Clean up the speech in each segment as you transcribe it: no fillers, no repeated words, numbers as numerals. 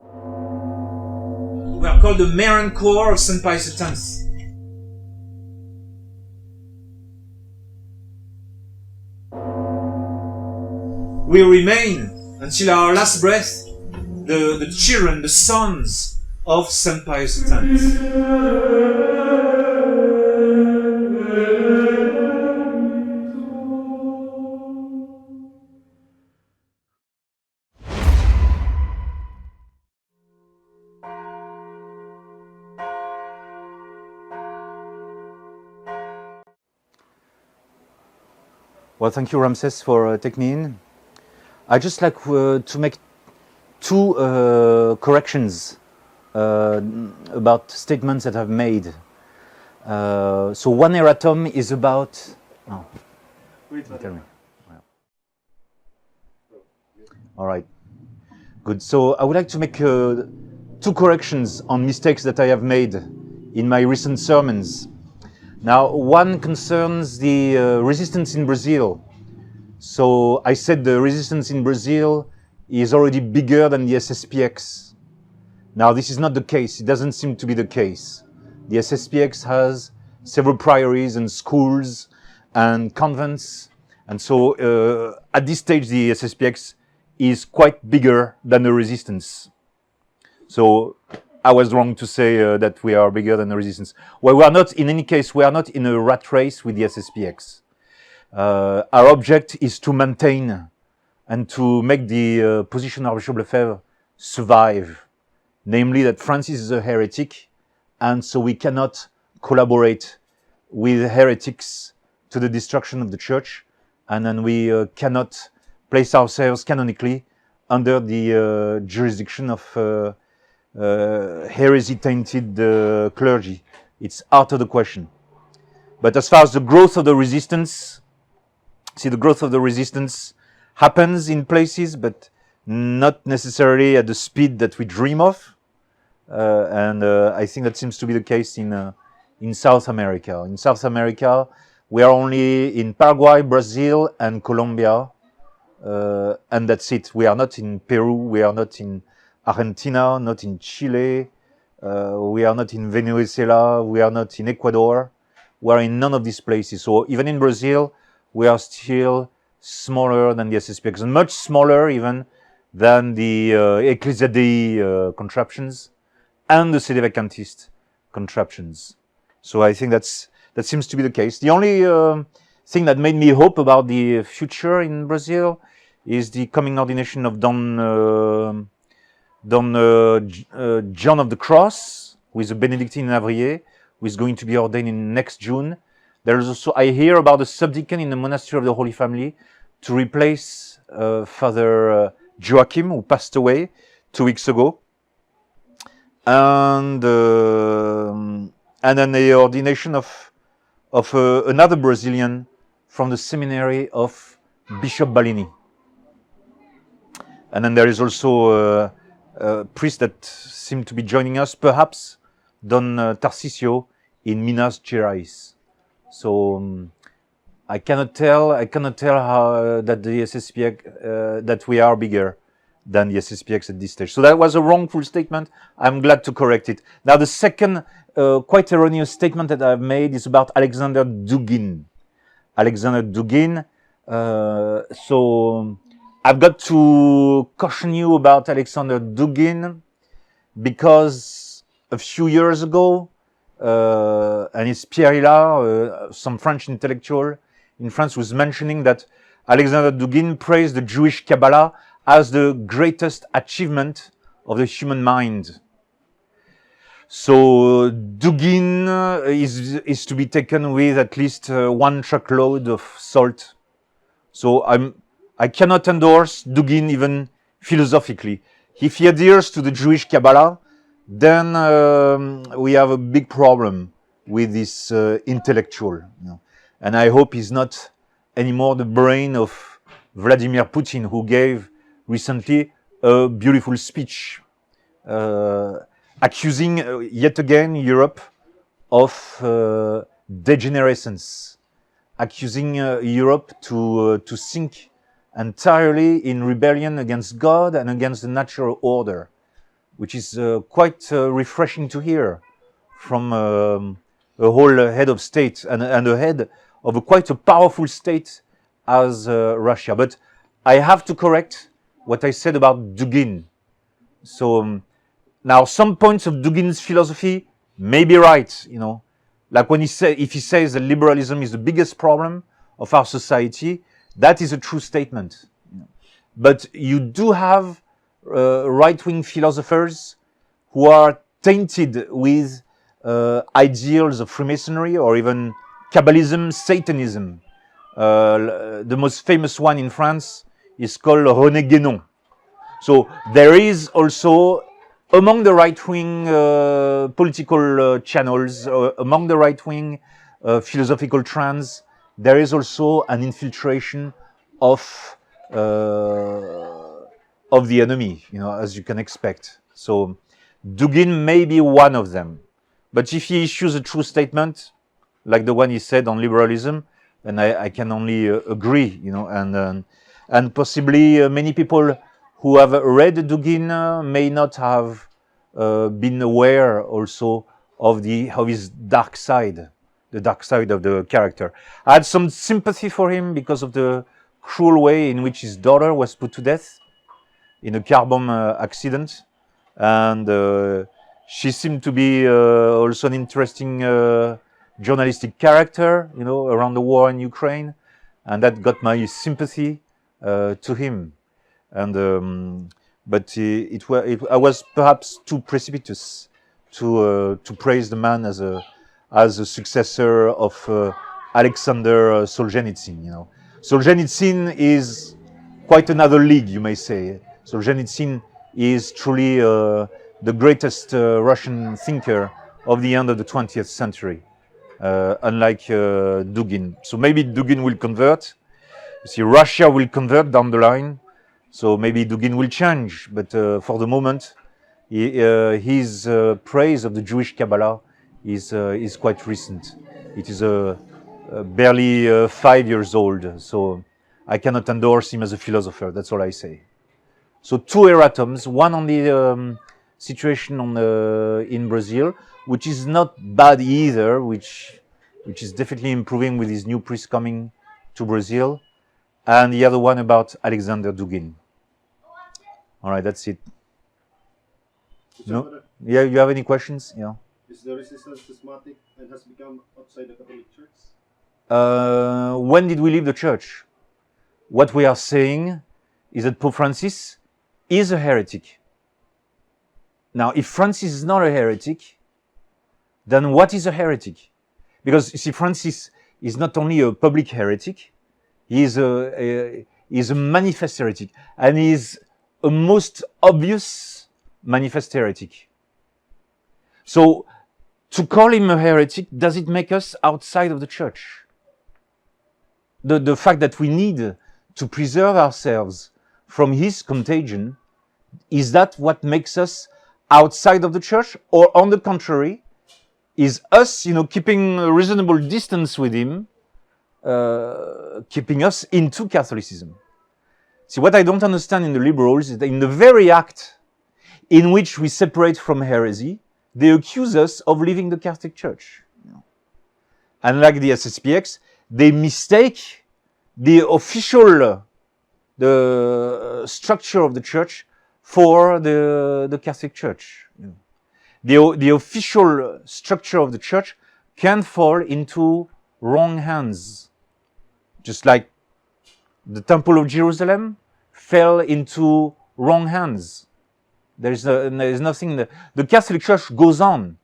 We are called the Marian core of St. Pius X. We remain until our last breath the children, the sons of St. Pius X. Well, thank you, Ramses, for taking me in. I'd just like to make two corrections about statements that I've made. So one erratum is about... Oh. Tell me. All right. Good. So I would like to make two corrections on mistakes that I have made in my recent sermons. Now, one concerns the resistance in Brazil. So I said the resistance in Brazil is already bigger than the SSPX. Now, this is not the case. It doesn't seem to be the case. The SSPX has several priories and schools and convents. And so at this stage, the SSPX is quite bigger than the resistance. So I was wrong to say that we are bigger than the resistance. Well, we are not, in any case, we are not in a rat race with the SSPX. Our object is to maintain and to make the position of Bishop Lefebvre survive. Namely that Francis is a heretic, and so we cannot collaborate with heretics to the destruction of the church, and then we cannot place ourselves canonically under the jurisdiction of heresy-tainted clergy. It's out of the question. But as far as the growth of the resistance, the growth of the resistance happens in places, but not necessarily at the speed that we dream of. And I think that seems to be the case in South America. In South America, we are only in Paraguay, Brazil, and Colombia, and that's it. We are not in Peru, we are not in Argentina, not in Chile, we are not in Venezuela, we are not in Ecuador, we are in none of these places. So even in Brazil, we are still smaller than the SSPX, and much smaller even than the Ecclesia Dei contraptions and the Sedevacantist contraptions. So I think that seems to be the case. The only thing that made me hope about the future in Brazil is the coming ordination of Don John of the Cross, who is a Benedictine in Avrier, who is going to be ordained in next June. There is also, I hear about a subdeacon in the Monastery of the Holy Family to replace Father Joachim, who passed away 2 weeks ago. And then the ordination of another Brazilian from the seminary of Bishop Balini. And then there is also a priest that seemed to be joining us, perhaps Don Tarcisio in Minas Gerais. So I cannot tell how that the SSPX that we are bigger than the SSPX at this stage. So that was a wrongful statement. I'm glad to correct it. Now the second quite erroneous statement that I've made is about Alexander Dugin. Alexander Dugin. So I've got to caution you about Alexander Dugin because a few years ago, and it's Pierre Hillard, some French intellectual in France, was mentioning that Alexander Dugin praised the Jewish Kabbalah as the greatest achievement of the human mind. So Dugin is to be taken with at least 1 truckload of salt. So I cannot endorse Dugin even philosophically. If he adheres to the Jewish Kabbalah, then we have a big problem with this intellectual. And I hope he's not anymore the brain of Vladimir Putin, who gave recently a beautiful speech accusing yet again Europe of degenerescence, accusing Europe to sink entirely in rebellion against God and against the natural order. which is quite refreshing to hear from a whole head of state and a head of quite a powerful state as Russia. But I have to correct what I said about Dugin. So now some points of Dugin's philosophy may be right, you know, like when if he says that liberalism is the biggest problem of our society, that is a true statement. But you do have right-wing philosophers who are tainted with ideals of Freemasonry or even Kabbalism, Satanism. The most famous one in France is called René Guénon. So there is also among the right-wing political channels, among the right-wing philosophical trends, there is also an infiltration of the enemy, you know, as you can expect. So Dugin may be one of them. But if he issues a true statement, like the one he said on liberalism, then I can only agree, you know, and possibly many people who have read Dugin may not have been aware also of his dark side, the dark side of the character. I had some sympathy for him because of the cruel way in which his daughter was put to death in a car bomb accident, and she seemed to be also an interesting journalistic character, you know, around the war in Ukraine, and that got my sympathy to him. And but I was perhaps too precipitous to praise the man as a successor of Alexander Solzhenitsyn. You know, Solzhenitsyn is quite another league, you may say. Solzhenitsyn is truly the greatest Russian thinker of the end of the 20th century, unlike Dugin. So maybe Dugin will convert. You see, Russia will convert down the line. So maybe Dugin will change, but for the moment, his praise of the Jewish Kabbalah is quite recent. It is barely 5 years old, so I cannot endorse him as a philosopher. That's all I say. So 2 erratums, one on the situation in Brazil, which is not bad either, which is definitely improving with his new priest coming to Brazil, and the other one about Alexander Dugin. All right, that's it. No? Yeah, you have any questions? Yeah. Is the resistance schismatic and has become outside the Catholic Church? When did we leave the church? What we are saying is that Pope Francis is a heretic. Now, if Francis is not a heretic, then what is a heretic? Because, you see, Francis is not only a public heretic, he is a manifest heretic, and he is a most obvious manifest heretic. So, to call him a heretic, does it make us outside of the church? The fact that we need to preserve ourselves from his contagion, is that what makes us outside of the church? Or on the contrary, is us, you know, keeping a reasonable distance with him, keeping us into Catholicism? See, what I don't understand in the liberals is that in the very act in which we separate from heresy, they accuse us of leaving the Catholic Church. You know? And like the SSPX, they mistake the official the structure of the church for the Catholic Church. You know? The official structure of the church can fall into wrong hands, just like the Temple of Jerusalem fell into wrong hands. There is nothing. The Catholic Church goes on.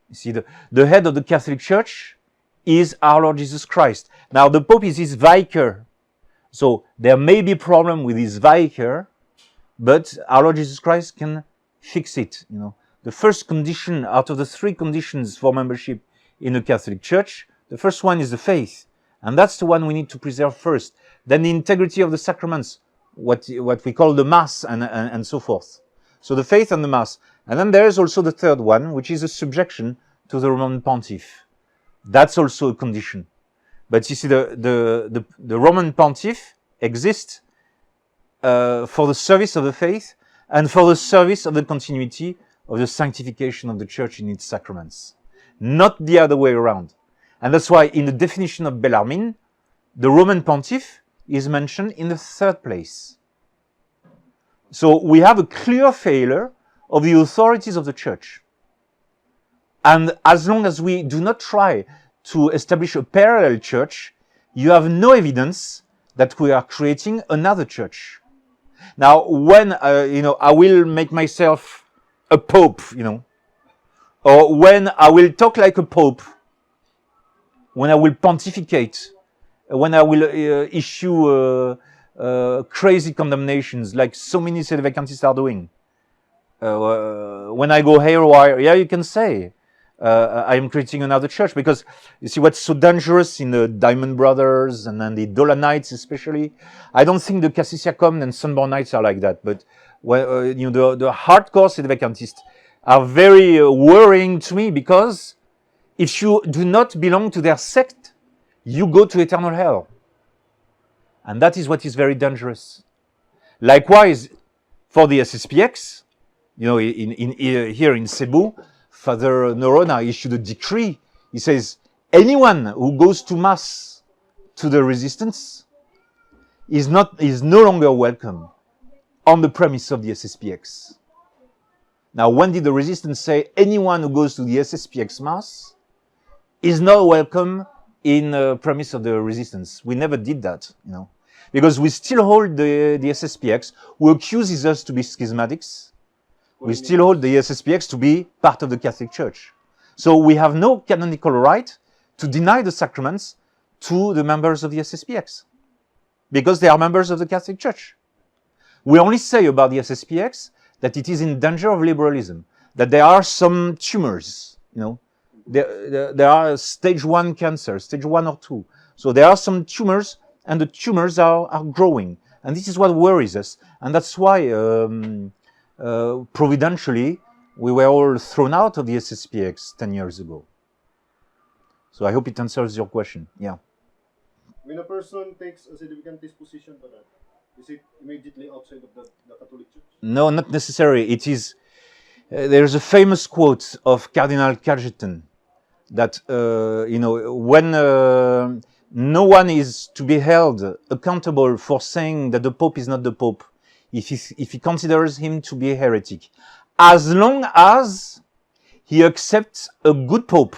You see, the head of the Catholic Church is our Lord Jesus Christ. Now, the Pope is his vicar. So there may be a problem with his vicar, but our Lord Jesus Christ can fix it. You know, the first condition out of the 3 conditions for membership in the Catholic Church, the first one is the faith. And that's the one we need to preserve first. Then the integrity of the sacraments, what we call the Mass and so forth. So the faith and the Mass. And then there is also the third one, which is a subjection to the Roman Pontiff. That's also a condition. But you see, the Roman Pontiff exists for the service of the faith and for the service of the continuity of the sanctification of the church in its sacraments. Not the other way around. And that's why in the definition of theADMIN, the Roman Pontiff is mentioned in the third place. So we have a clear failure of the authorities of the church. And as long as we do not try to establish a parallel church, you have no evidence that we are creating another church. Now, when, I will make myself a pope, or when I will talk like a pope, when I will pontificate, when I will issue crazy condemnations like so many Sedevacantists are doing, when I go haywire, yeah, you can say, I am creating another church, because you see what's so dangerous in the Diamond Brothers and then the Dolanites especially. I don't think the Cassisiacum and Sunbornites are like that, but the hardcore Sedevacantists are very worrying to me, because if you do not belong to their sect, you go to eternal hell. And that is what is very dangerous. Likewise, for the SSPX, here in Cebu, Father Norona issued a decree. He says, anyone who goes to Mass to the resistance is no longer welcome on the premise of the SSPX. Now, when did the resistance say anyone who goes to the SSPX Mass is not welcome in the premise of the resistance? We never did that, because we still hold the SSPX, who accuses us to be schismatics. We still hold the SSPX to be part of the Catholic Church. So we have no canonical right to deny the sacraments to the members of the SSPX, because they are members of the Catholic Church. We only say about the SSPX that it is in danger of liberalism, that there are some tumors, there are stage 1 cancer, stage 1 or 2. So there are some tumors, and the tumors are growing. And this is what worries us. And that's why providentially, we were all thrown out of the SSPX 10 years ago. So I hope it answers your question. Yeah. When a person takes a Sedevacantist position, is it immediately outside of the Catholic Church? No, not necessarily. It is. There's a famous quote of Cardinal Cajetan that when no one is to be held accountable for saying that the Pope is not the Pope, if he considers him to be a heretic, as long as he accepts a good Pope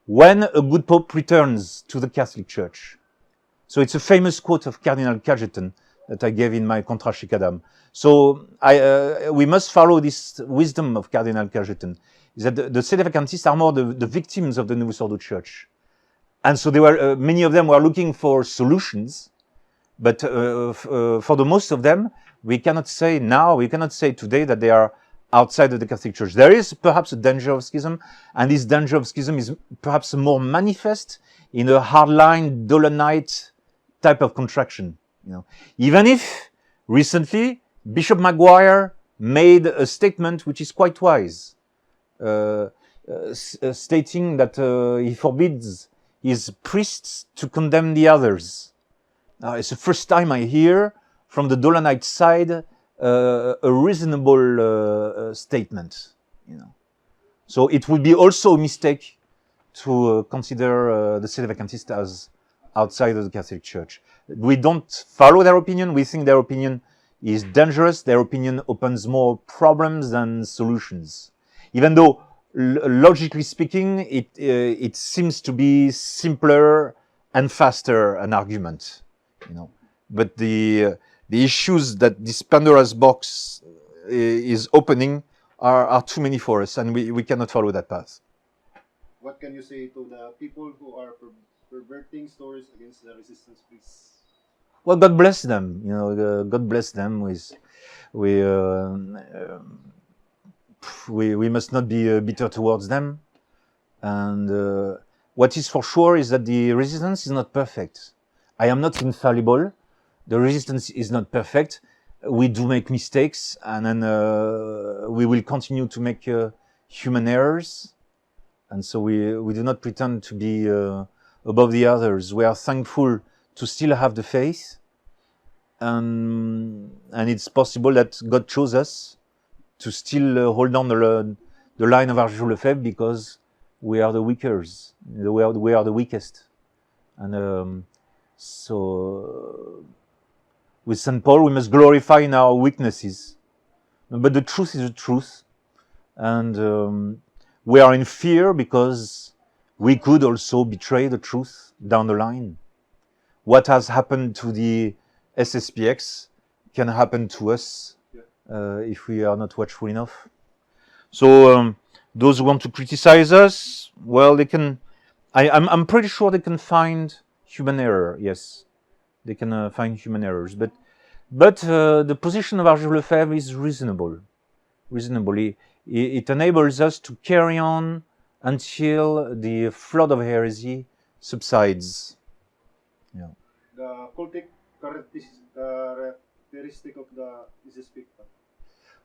when a good Pope returns to the Catholic Church. So it's a famous quote of Cardinal Cajetan that I gave in my Contra Chicadam. So we must follow this wisdom of Cardinal Cajetan, is that the Sedevacantists are more the victims of the Novus Ordo Church. And so they were, many of them were looking for solutions, but for the most of them, we cannot say today that they are outside of the Catholic Church. There is perhaps a danger of schism, and this danger of schism is perhaps more manifest in a hardline Dolanite type of contraction. Even if recently Bishop Maguire made a statement which is quite wise, stating that he forbids his priests to condemn the others. Now, it's the first time I hear from the Dolanite side a reasonable statement. So it would be also a mistake to consider the Sedevacantists as outside of the Catholic Church. We don't follow their opinion. We think their opinion is dangerous. Their opinion opens more problems than solutions. Even though, logically speaking, it seems to be simpler and faster an argument. But the issues that this Pandora's box is opening are too many for us, and we cannot follow that path. What can you say to the people who are perverting stories against the resistance priests? Well, God bless them. God bless them. We must not be bitter towards them. And what is for sure is that the resistance is not perfect. I am not infallible. The resistance is not perfect. We do make mistakes, and then we will continue to make human errors. And so we do not pretend to be above the others. We are thankful to still have the faith. and it's possible that God chose us to still hold on the line of Arjou Lefebvre because we are the weakers, we are the weakest. And so with St. Paul, we must glorify in our weaknesses. But the truth is the truth. And we are in fear because we could also betray the truth down the line. What has happened to the SSPX can happen to us if we are not watchful enough. So those who want to criticize us, well, they can. I'm pretty sure they can find human error. Yes, they can find human errors. But the position of Arjou Lefebvre is reasonable. Reasonably, it enables us to carry on until the flood of heresy subsides. Yeah. The cultic characteristic of the SSPX.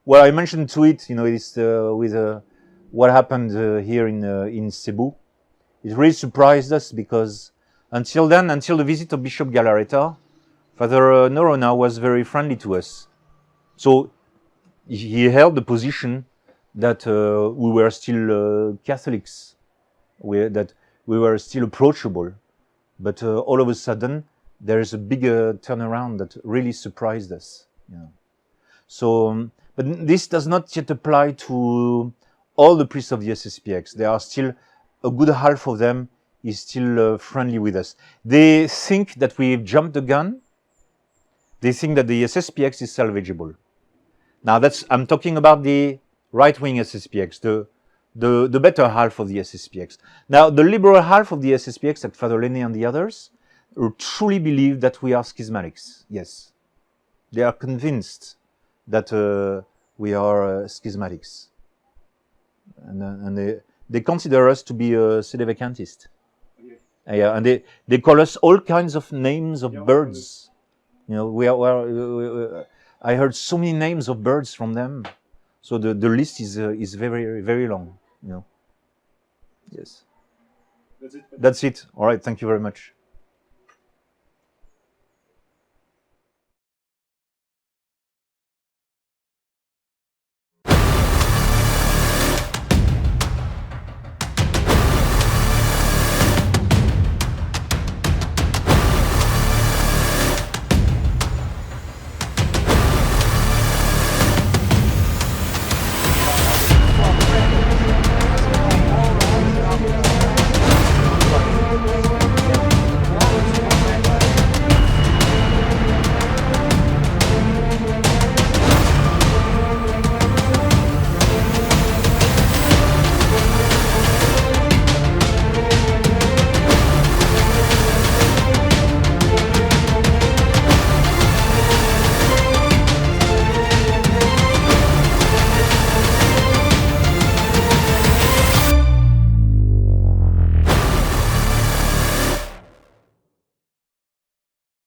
Well, I mentioned to it, it's with what happened here in Cebu. It really surprised us because until the visit of Bishop Galareta, Father Noronha was very friendly to us. So he held the position that we were still Catholics, that we were still approachable. But all of a sudden, there is a bigger turnaround that really surprised us. Yeah. So, but this does not yet apply to all the priests of the SSPX. There are still a good half of them is still friendly with us. They think that we've jumped the gun. They think that the SSPX is salvageable. Now I'm talking about the right-wing SSPX, the better half of the SSPX. Now the liberal half of the SSPX, like Father Lenné and the others, truly believe that we are schismatics. Yes, they are convinced that we are schismatics, and they consider us to be sedevacantist. Yeah, and they call us all kinds of names of birds. I heard so many names of birds from them, so the list is very, very long. Yes. That's it. That's it. All right. Thank you very much.